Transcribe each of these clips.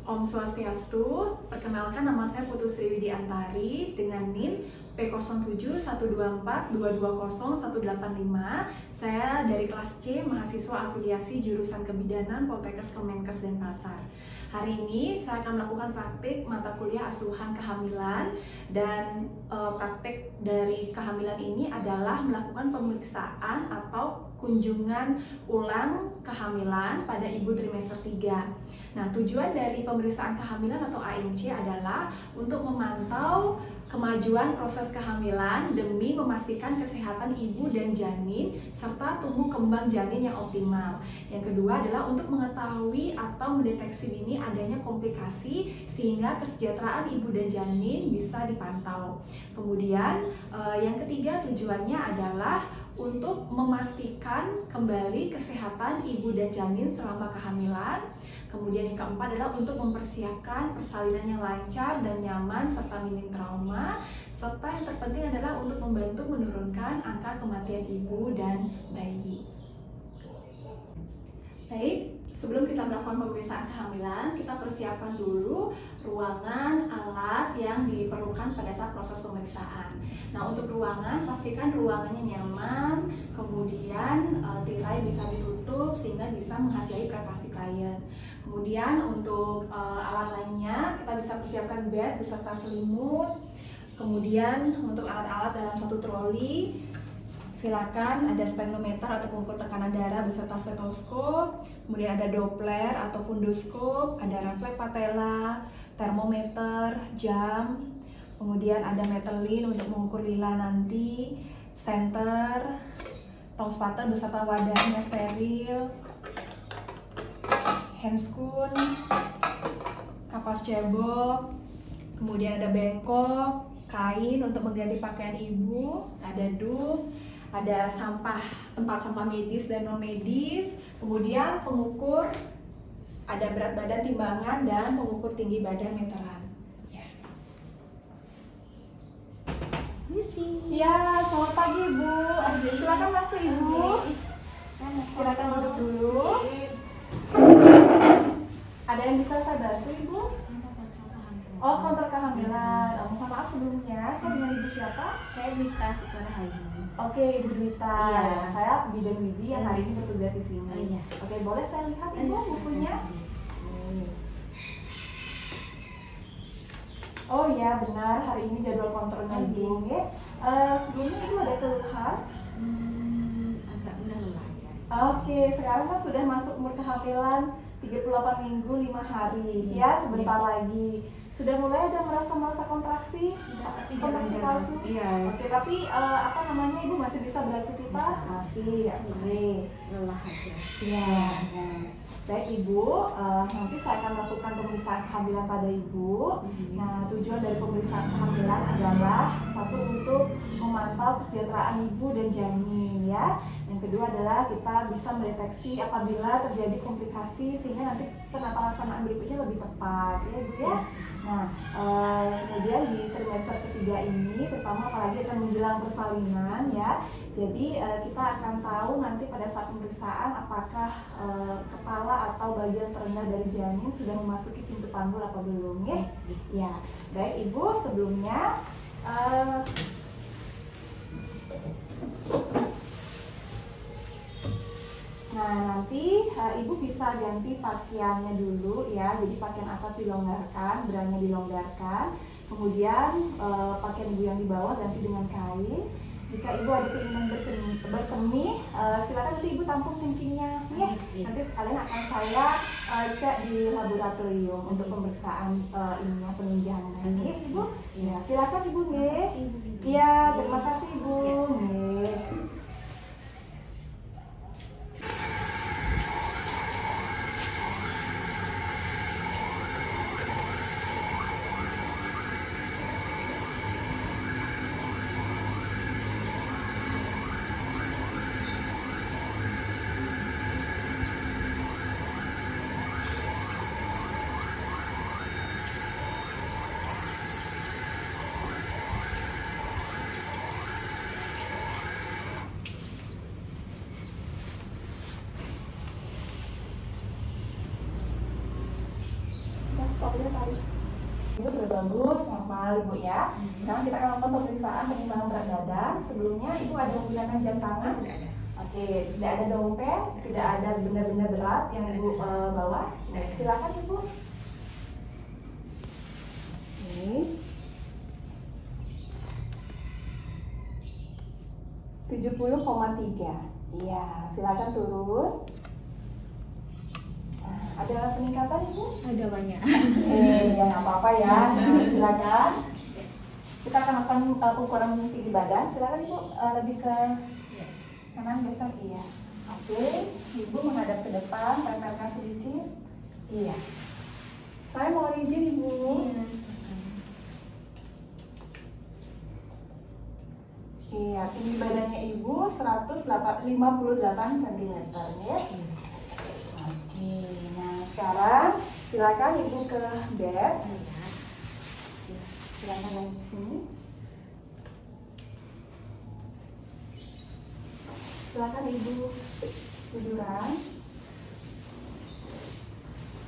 Om Swastiastu, perkenalkan nama saya Putu Sri Widiantari dengan NIM P0712422018. Saya dari kelas C, mahasiswa afiliasi jurusan kebidanan Poltekkes Kemenkes Denpasar. Hari ini saya akan melakukan praktik mata kuliah asuhan kehamilan dan praktik dari kehamilan ini adalah melakukan pemeriksaan atau kunjungan ulang kehamilan pada ibu trimester 3. Nah, tujuan dari pemeriksaan kehamilan atau ANC adalah untuk memantau kemajuan proses kehamilan demi memastikan kesehatan ibu dan janin serta tumbuh kembang janin yang optimal. Yang kedua adalah untuk mengetahui atau mendeteksi dini adanya komplikasi sehingga kesejahteraan ibu dan janin bisa dipantau. Kemudian yang ketiga tujuannya adalah untuk memastikan kembali kesehatan ibu dan janin selama kehamilan. Kemudian yang keempat adalah untuk mempersiapkan persalinan yang lancar dan nyaman serta minim trauma. Serta yang terpenting adalah untuk membantu menurunkan angka kematian ibu dan bayi. Baik, sebelum kita melakukan pemeriksaan kehamilan, kita persiapkan dulu ruangan, alat yang diperlukan pada saat proses pemeriksaan. Nah, untuk ruangan, pastikan ruangannya nyaman, kemudian tirai bisa ditutup sehingga bisa menghargai privasi klien. Kemudian untuk alat lainnya, kita bisa persiapkan bed beserta selimut. Kemudian untuk alat-alat dalam satu troli, silakan ada sphygmometer atau pengukur tekanan darah beserta stetoskop, kemudian ada doppler atau fundoskop, ada refleks patella, termometer, jam, kemudian ada metelin untuk mengukur lila nanti, senter, tong spatel beserta wadahnya steril, handscoon, kapas cebok, kemudian ada bengkok, kain untuk mengganti pakaian ibu, ada dup, ada tempat sampah medis dan non medis, kemudian pengukur, ada berat badan timbangan dan pengukur tinggi badan meteran. Ya. Ya, selamat pagi Ibu. Silakan masuk Ibu. Silakan duduk dulu. Ada yang bisa saya bantu Ibu? Oh, kontrol kehamilan. Mohon maaf sebelumnya, saya dengan Ibu siapa? Saya Dwita Sukorahayu. Oke, Ibu Dwita. Iya. Saya Bidan Widi yang hari ini bertugas di sini. Iya. Oke, boleh saya lihat Ibu bukunya? Oh iya, benar. Hari ini jadwal kontrolnya Ibu. Ya. Sebelumnya Ibu ada keluhan? Agak udah lelah ya. Oke, sekarang kan sudah masuk umur kehamilan 38 minggu 5 hari. Ya, sebentar lagi. Sudah mulai ada merasa kontraksi? Sudah, tapi kontraksi jarang-jarang. palsu? Iya. Oke, tapi Ibu masih bisa beraktivitas? Bisa. Masih, oke. Lelah aja. Iya. Baik Ibu, nanti saya akan melakukan pemeriksaan kehamilan pada Ibu. Nah, tujuan dari pemeriksaan kehamilan adalah satu untuk memantau kesejahteraan ibu dan janin ya. Yang kedua adalah kita bisa mendeteksi apabila terjadi komplikasi sehingga nanti penata laksanaan berikutnya lebih tepat ya Ibu ya. Nah, kemudian di trimester ketiga ini, terutama apalagi akan menjelang persalinan ya. Jadi kita akan tahu nanti pada saat pemeriksaan apakah kepala atau bagian terendah dari janin sudah memasuki pintu panggul apa belum ya. Ya, baik Ibu sebelumnya. Nah, nanti Ibu bisa ganti pakaiannya dulu ya. Jadi pakaian atas dilonggarkan, beranya dilonggarkan. Kemudian pakaian Ibu yang di bawah ganti dengan kain. Jika Ibu ada keinginan berkemih, silakan nanti Ibu tampung kencingnya ya. Nanti sekalian akan saya cek di laboratorium untuk pemeriksaan penunjang nanti Ibu. Ya, silakan Ibu nggih. Iya, terima kasih Ibu. Nggih. Waktunya tarik. Ibu sudah bagus, normal Ibu ya. Sekarang kita akan melakukan pemeriksaan penimbangan berat badan. Sebelumnya Ibu ada menggunakan jam tangan? Tidak ada. Oke, tidak ada dompet, tidak ada benda-benda berat yang Ibu bawa. Nah, silakan Ibu. Ini 70,3. Iya, silakan turun. Nah, ada peningkatan Ibu? Ada banyak. Ya nggak apa-apa ya. Silakan. Kita akan melakukan ukuran tinggi badan. Silakan Ibu lebih ke kanan besar. Iya. Oke, Ibu menghadap ke depan, tempelkan sedikit. Iya. Saya mau izin Ibu. Iya, tinggi badannya Ibu 158 cm ya. Oke, nah sekarang silakan Ibu ke bed. Silakan naik ke sini. Silakan Ibu tiduran.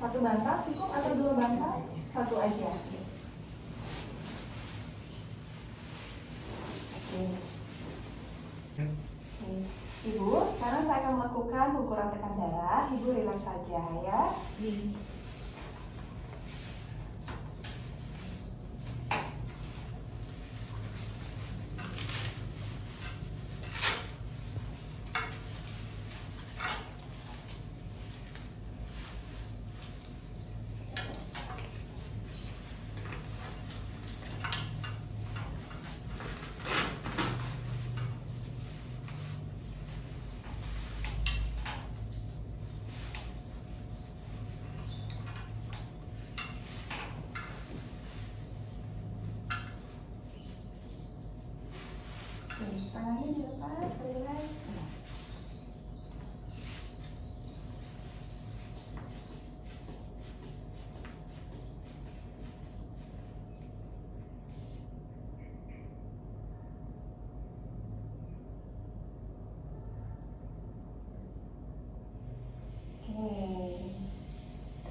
Satu bantal cukup atau dua bantal? Satu aja. Oke. Ibu, sekarang saya akan melakukan pengukuran tekanan darah. Ibu relax saja ya. Tangannya dilepas, relax.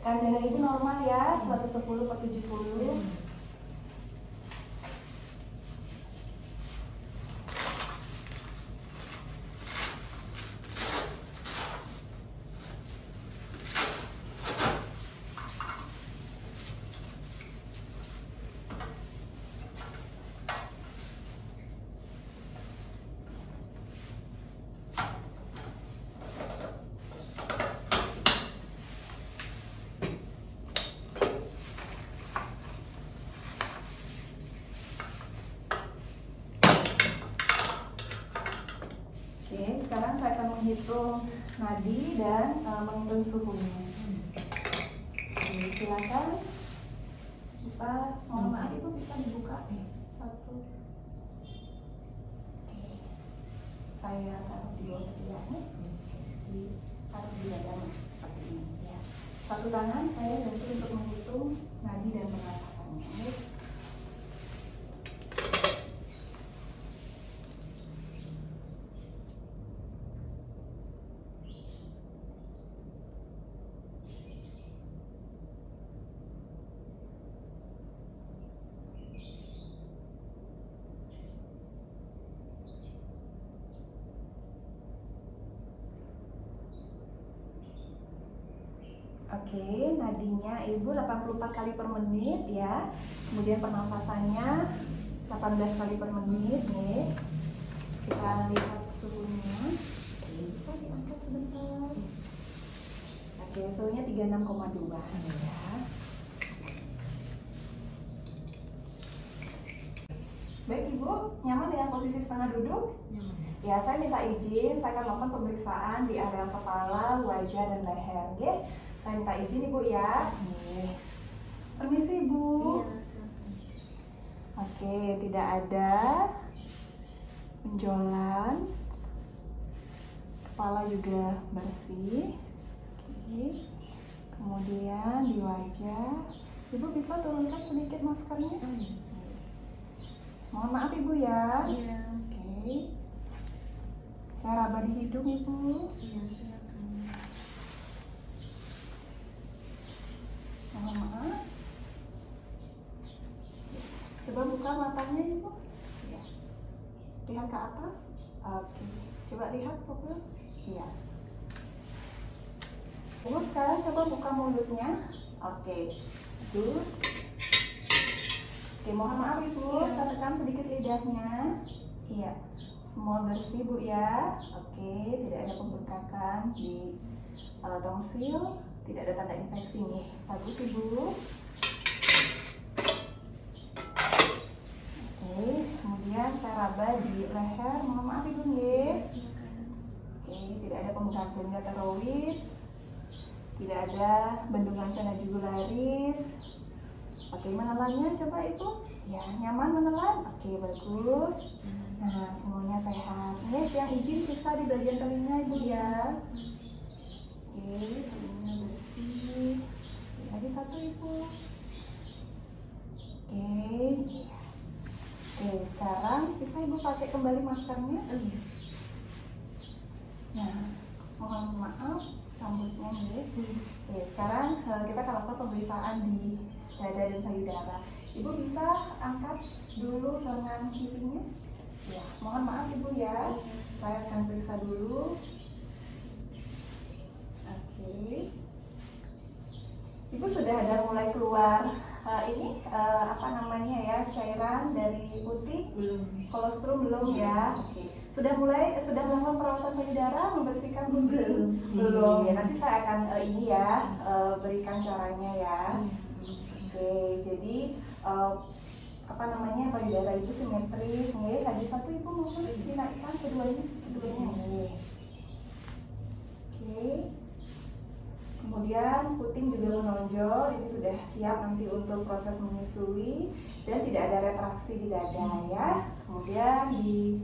Tekanan darah Ibu normal ya, 110/70. Sekarang saya akan menghitung nadi dan menghitung suhunya. Oke, silakan. Bisa, mohon maaf Ibu bisa dibuka. Satu. Oke. Saya taruh di bawah ketiaknya. Taruh di dada seperti ini. Ya. Satu tangan saya bantu untuk menghitung nadi dan pernapasannya. Oke, nadinya Ibu 84 kali per menit ya. Kemudian pernafasannya 18 kali per menit nih. Kita lihat suhunya. Bisa diangkat sebentar. Oke, suhunya 36,2 ya. Baik Ibu, nyaman dengan posisi setengah duduk? Ya, saya minta izin, saya akan melakukan pemeriksaan di area kepala, wajah, dan leher. Oke? Saya minta izin Ibu ya. Permisi Ibu. Oke, tidak ada benjolan. Kepala juga bersih. Oke. Kemudian di wajah, Ibu bisa turunkan sedikit maskernya. Mohon maaf Ibu ya. Oke. Saya raba di hidung Ibu. Mohon maaf. Coba buka matanya Ibu. Ya. Lihat ke atas. Oke. Coba lihat pupil. Iya. Ibu sekarang coba buka mulutnya. Oke. Terus. Oke, mohon maaf Ibu, saya tekan sedikit lidahnya. Iya. Semua bersih Bu ya. Oke, tidak ada pembengkakan di tongsil, tidak ada tanda infeksi nih. Bagus Ibu. Oke, kemudian saya raba di leher. Mohon maaf Ibu nggih. Oke, tidak ada pembengkakan benda tiroid, tidak ada bendungan vena jugularis. Oke, menelannya coba Ibu. Ya, nyaman menelan. Oke, bagus. Nah, semuanya sehat. Nih, yang izin periksa di bagian telinga Ibu ya. Oke, telinga bersih. Lagi satu Ibu. Oke, iya. Oke, sekarang bisa Ibu pakai kembali maskernya. Nah, mohon maaf rambutnya nih. Oke, sekarang kita akan lakukan pemeriksaan di dada dan payudara. Ibu bisa angkat dulu lengan kirinya. Ya, mohon maaf Ibu ya. Saya akan periksa dulu. Oke. Ibu sudah ada mulai keluar apa namanya ya, cairan dari putih? Belum. Kolostrum belum ya? Oke. Sudah melakukan perawatan payudara, membersihkan putih? Belum. Ya, nanti saya akan berikan caranya ya. Oke, jadi apa namanya, payudara itu simetris nih. Lagi satu Ibu mohon dinaikkan keduanya nih. Oke. Kemudian puting juga menonjol, ini sudah siap nanti untuk proses menyusui dan tidak ada retraksi di dada ya. Kemudian di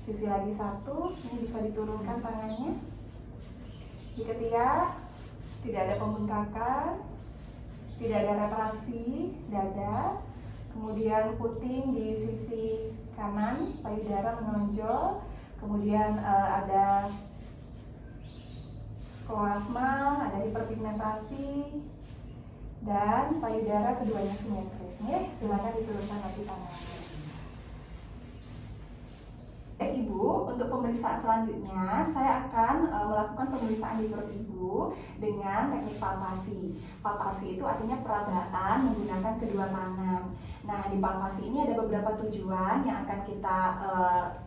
sisi lagi satu, ini bisa diturunkan tangannya. Di ketiak tidak ada pembengkakan, tidak ada retraksi dada. Kemudian puting di sisi kanan, payudara menonjol. Kemudian ada kloasma, ada hiperpigmentasi, dan payudara keduanya simetris. Nih, silakan diturunkan lagi tangannya. Ibu, untuk pemeriksaan selanjutnya saya akan melakukan pemeriksaan di perut Ibu dengan teknik palpasi. Palpasi itu artinya perabaan menggunakan kedua tangan. Nah, di palpasi ini ada beberapa tujuan yang akan kita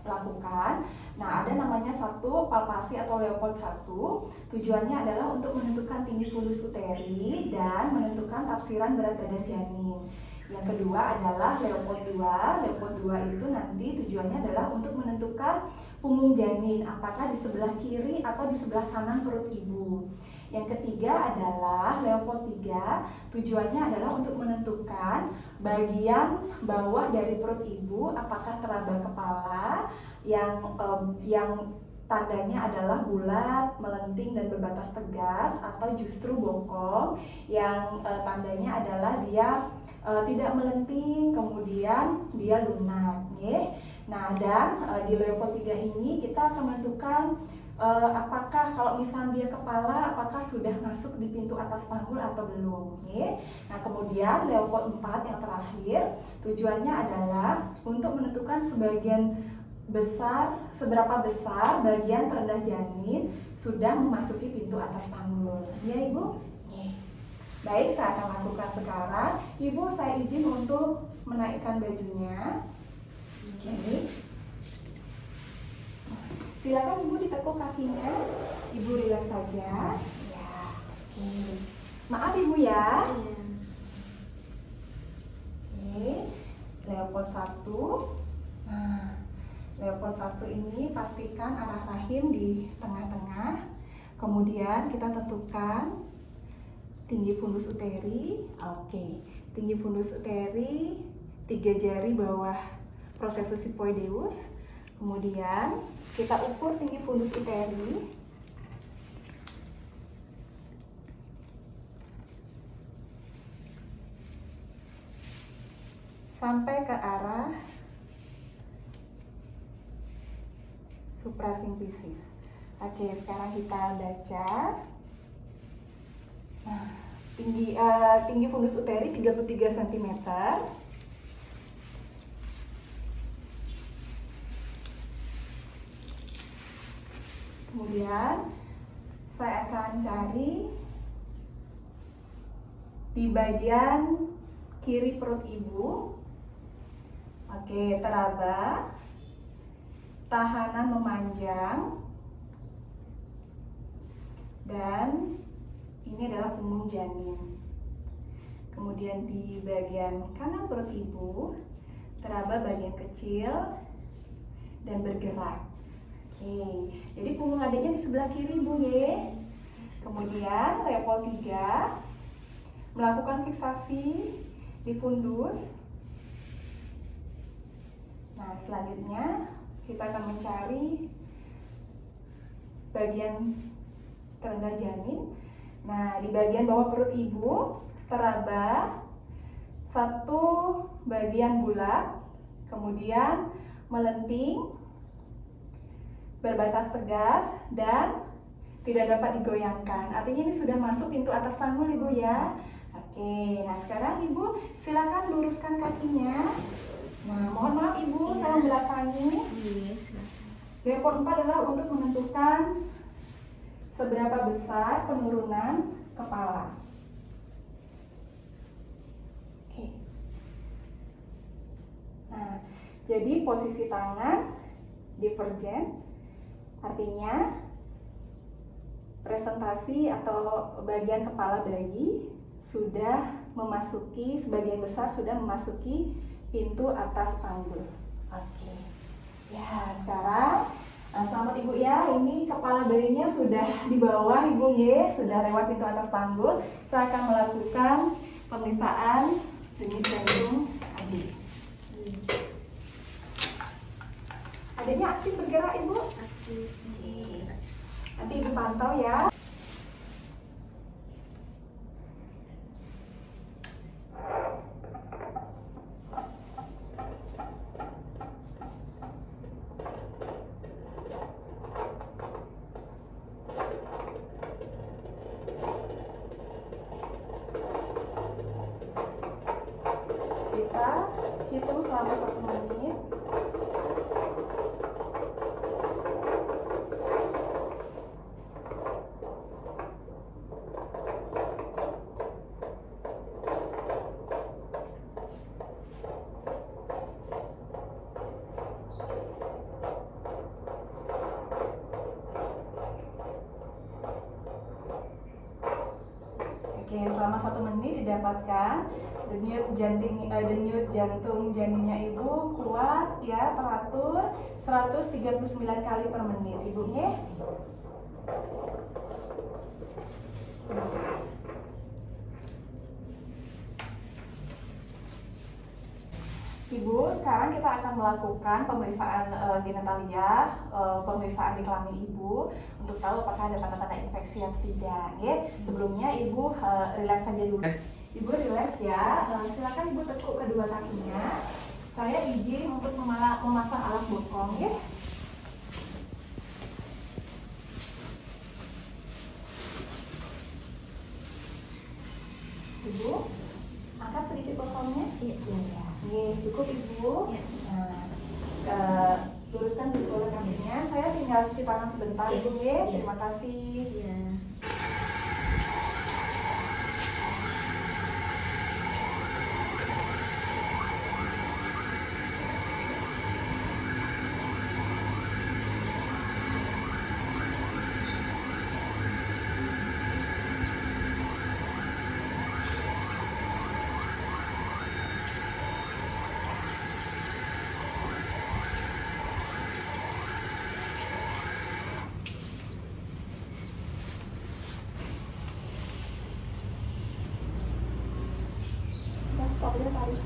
lakukan. Nah, ada namanya satu palpasi atau Leopold 1. Tujuannya adalah untuk menentukan tinggi fundus uteri dan menentukan tafsiran berat badan janin. Yang kedua adalah Leopold 2. Leopold 2 itu nanti tujuannya adalah untuk menentukan punggung janin, apakah di sebelah kiri atau di sebelah kanan perut ibu. Yang ketiga adalah Leopold 3. Tujuannya adalah untuk menentukan bagian bawah dari perut ibu, apakah teraba kepala yang tandanya adalah bulat, melenting dan berbatas tegas, atau justru bokong yang tandanya adalah dia tidak melenting, kemudian dia lunak. Nah, dan di Leopold 3 ini kita akan menentukan apakah kalau misalnya dia kepala, apakah sudah masuk di pintu atas panggul atau belum. Nah, kemudian Leopold 4 yang terakhir tujuannya adalah untuk menentukan seberapa besar bagian terendah janin sudah memasuki pintu atas panggul. Ya Ibu? Baik, saya akan lakukan sekarang. Ibu, saya izin untuk menaikkan bajunya. Oke. Silakan Ibu ditekuk kakinya. Ibu rileks saja. Ya. Oke. Maaf Ibu ya. Oke. Leopold 1. Nah, Leopold 1 ini pastikan arah rahim di tengah-tengah. Kemudian kita tentukan tinggi fundus uteri. Oke. Tinggi fundus uteri 3 jari bawah processus hypoideus. Kemudian kita ukur tinggi fundus uteri. Sampai ke arah suprasimplicis. Oke, sekarang kita baca. Nah, tinggi fundus uteri 33 cm. Kemudian saya akan cari di bagian kiri perut ibu. Oke, teraba, tahanan memanjang, dan ini adalah punggung janin. Kemudian di bagian kanan perut ibu, teraba bagian kecil dan bergerak. Oke, jadi punggung adiknya di sebelah kiri Bu ya. Kemudian level 3, melakukan fiksasi di fundus. Nah, selanjutnya kita akan mencari bagian terendah janin. Nah, di bagian bawah perut ibu teraba satu bagian bulat, kemudian melenting, berbatas tegas, dan tidak dapat digoyangkan. Artinya ini sudah masuk pintu atas panggul ibu ya. Oke, nah sekarang ibu silakan luruskan kakinya. Nah, mohon maaf ibu, saya membelakangi. Level 4 adalah untuk menentukan seberapa besar penurunan kepala. Oke. Nah, jadi posisi tangan divergen, artinya presentasi atau bagian kepala bayi sudah memasuki, sebagian besar sudah memasuki pintu atas panggul. Oke. Ya, sekarang selamat ibu ya, ini kepala bayinya sudah di bawah ibu ya, sudah lewat pintu atas panggul. Saya akan melakukan pemeriksaan denyut jantung adik. Adiknya aktif bergerak ibu? Aktif. Oke. Nanti ibu pantau ya. Kita hitung selama 1 menit. Oke, selama 1 menit didapatkan denyut jantung janinnya ibu kuat ya, teratur 139 kali per menit ibu ya. Ibu, sekarang kita akan melakukan pemeriksaan genitalia, pemeriksaan di kelamin ibu untuk tahu apakah ada tanda-tanda infeksi atau tidak. Ya. Sebelumnya ibu rileks saja dulu. Ibu rileks ya. Silakan ibu tekuk kedua kakinya. Saya izin untuk memasang alas bokong ya. Ibu, angkat sedikit bokongnya. Iya, iya. Oke, cukup ibu. Nah, luruskan dulu kakinya. Saya tinggal cuci tangan sebentar ibu ya. Terima kasih. Iya. Stopnya tarik.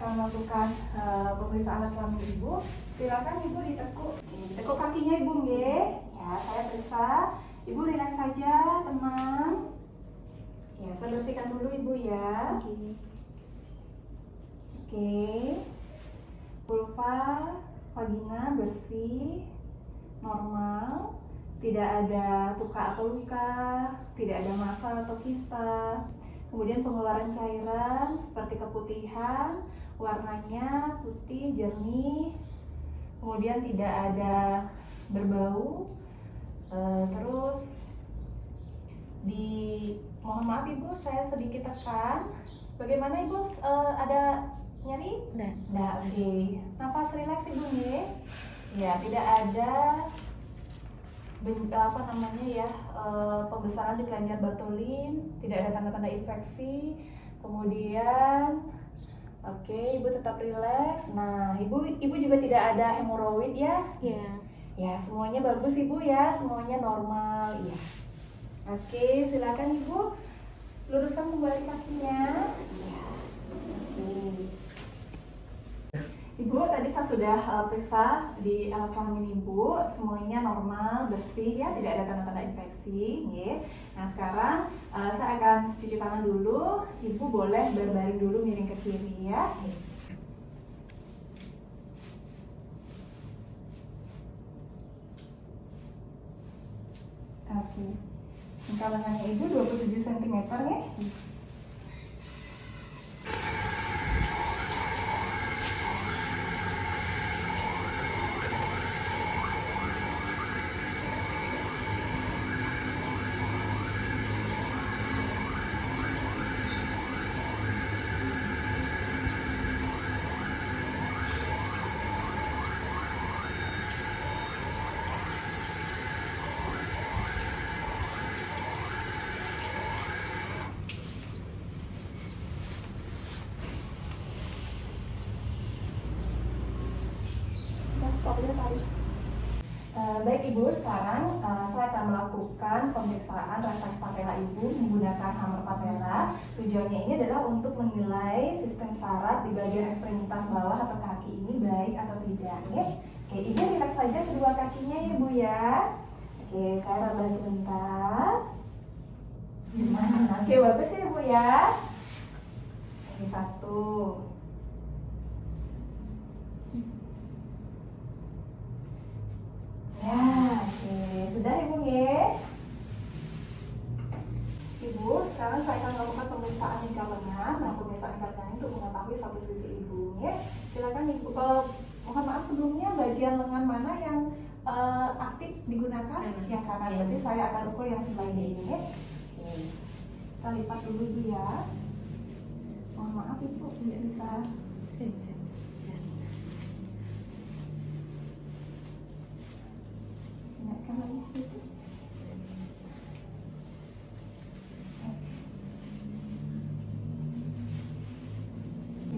akan melakukan pemeriksaan alat kelamin ibu. Silakan ibu ditekuk. Tekuk kakinya ibu, nggih. Ya, saya periksa. Ibu rileks saja, tenang. Ya, saya bersihkan dulu ibu ya. Oke. Vulva, vagina bersih, normal, tidak ada luka atau luka, tidak ada massa atau kista. Kemudian pengeluaran cairan seperti keputihan, warnanya putih jernih, kemudian tidak ada berbau. Terus mohon maaf ibu, saya sedikit tekan. Bagaimana ibu, ada nyeri? Nggak, oke. Napas rileks ibu nih. Ya, tidak ada pembesaran di kelenjar Bartholin, tidak ada tanda-tanda infeksi. Kemudian oke, ibu tetap rileks. Nah, ibu juga tidak ada hemoroid ya? Ya, semuanya bagus ibu ya, semuanya normal ya. Oke, silakan ibu luruskan kembali kakinya. Ya. Oke. Ibu, tadi saya sudah periksa di alat kelamin ibu, semuanya normal, bersih ya, tidak ada tanda-tanda infeksi. Ya. Nah, sekarang saya akan cuci tangan dulu. Ibu boleh berbaring dulu, miring ke kiri ya. Oke. Angka lengannya ibu 27 cm ya. Baik ibu, sekarang saya akan melakukan pemeriksaan refleks patella ibu menggunakan hammer patella. Tujuannya ini adalah untuk menilai sistem saraf di bagian ekstremitas bawah atau kaki ini baik atau tidak. Ya. Oke, ibu rileks saja kedua kakinya ya bu ya. Oke, saya raba sebentar. Gimana? Oke, bagus ya bu ya. Oke, satu. Ya, oke. Sudah ibu ya. Ibu, sekarang saya akan melakukan pemeriksaan lingkar lengan. Nah, pemeriksaan lingkar lengan untuk mengetahui status gizi ibu ya. Silakan ibu. Mohon maaf sebelumnya, bagian lengan mana yang aktif digunakan? Yang kanan. Berarti saya akan ukur yang sebelah ini ya. Oke. Kita lipat dulu ibu ya. Mohon maaf ibu, tidak bisa. Ingatkan lagi sedikit.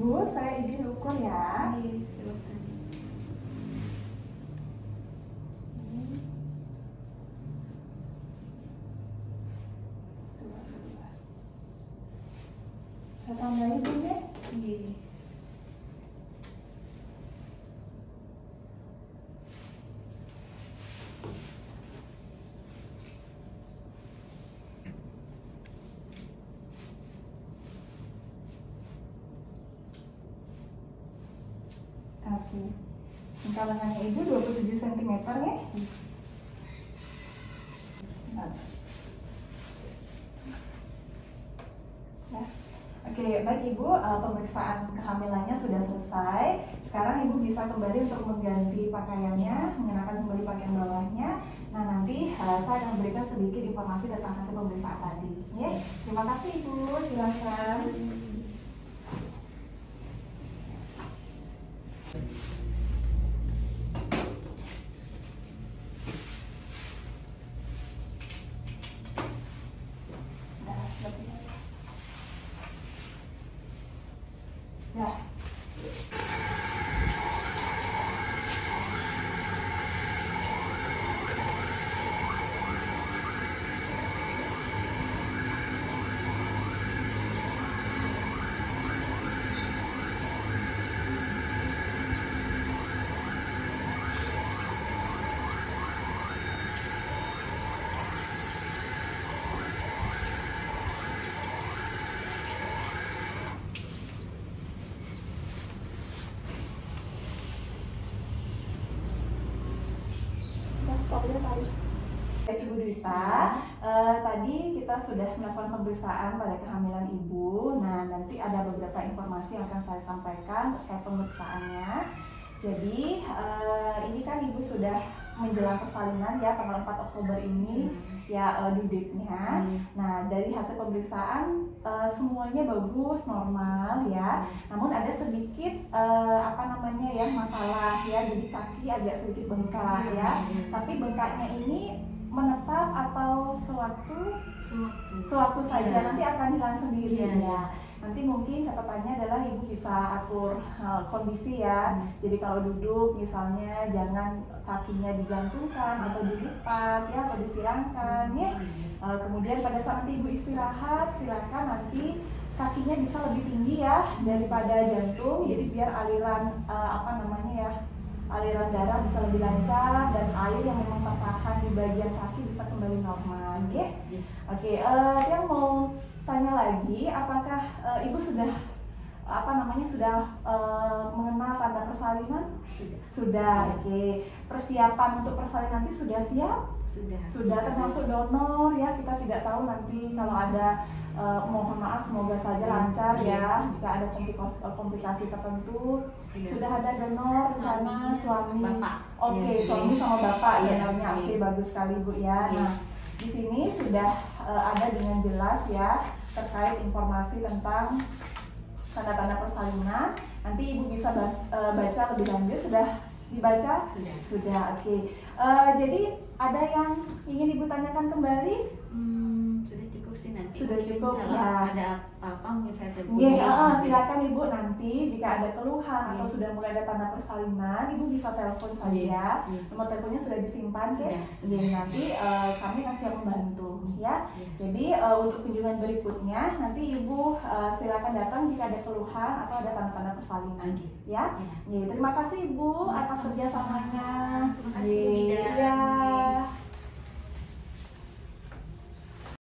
Bu, saya izin ukur ya. Saya tambahin bu ya. Oke. Angka lengannya ibu 27 cm ya. Nah. Oke, baik ibu, pemeriksaan kehamilannya sudah selesai. Sekarang ibu bisa kembali untuk mengganti pakaiannya, mengenakan kembali pakaian bawahnya. Nah, nanti saya akan memberikan sedikit informasi tentang hasil pemeriksaan tadi. Ya. Terima kasih ibu, silakan. Ya. fotonya tadi. Ibu Dwita, tadi kita sudah melakukan pemeriksaan pada kehamilan Ibu. Nah, nanti ada beberapa informasi yang akan saya sampaikan terkait pemeriksaannya. Jadi, ini kan Ibu sudah menjelang persalinan ya, tanggal 4 Oktober ini ya due date-nya. Nah, dari hasil pemeriksaan semuanya bagus, normal ya. Namun ada sedikit masalah ya, jadi kaki agak sedikit bengkak ya. Tapi bengkaknya ini menetap atau sewaktu saja, nanti akan hilang sendiri ya. Nanti mungkin catatannya adalah Ibu bisa atur kondisi ya. Jadi kalau duduk misalnya jangan kakinya digantungkan atau dilipat ya, atau disirangkan ya. Kemudian pada saat nanti Ibu istirahat, silakan nanti kakinya bisa lebih tinggi ya daripada jantung. Jadi biar aliran aliran darah bisa lebih lancar dan air yang memang tertahan di bagian kaki bisa kembali normal ya. Oke, yang mau tanya lagi, apakah Ibu sudah mengenal tanda persalinan? Sudah. Oke. Persiapan untuk persalinan nanti sudah siap? Sudah termasuk donor ya. Kita tidak tahu nanti kalau ada mohon maaf, semoga saja lancar ya. Jika ada komplikasi tertentu, sudah ada donor rencana suami. Oke, suami sama bapak ya namanya. Oke, bagus sekali Bu ya. Nah, di sini sudah ada dengan jelas ya terkait informasi tentang tanda-tanda persalinan. Nanti Ibu bisa baca lebih lanjut. Sudah dibaca? Sudah. Oke. Jadi ada yang ingin Ibu tanyakan kembali? Sudah cukup sih nanti. Sudah cukup kalau ya. Ada apa-apa mungkin saya telepon. Silakan Ibu, nanti jika ada keluhan atau sudah mulai ada tanda persalinan, Ibu bisa telepon saja. Nomor teleponnya sudah disimpan ya. Nanti kami masih membantu ya. Jadi untuk kunjungan berikutnya nanti Ibu silakan datang jika ada keluhan atau ada tanda-tanda persalinan ya. Terima kasih Ibu atas kerjasamanya.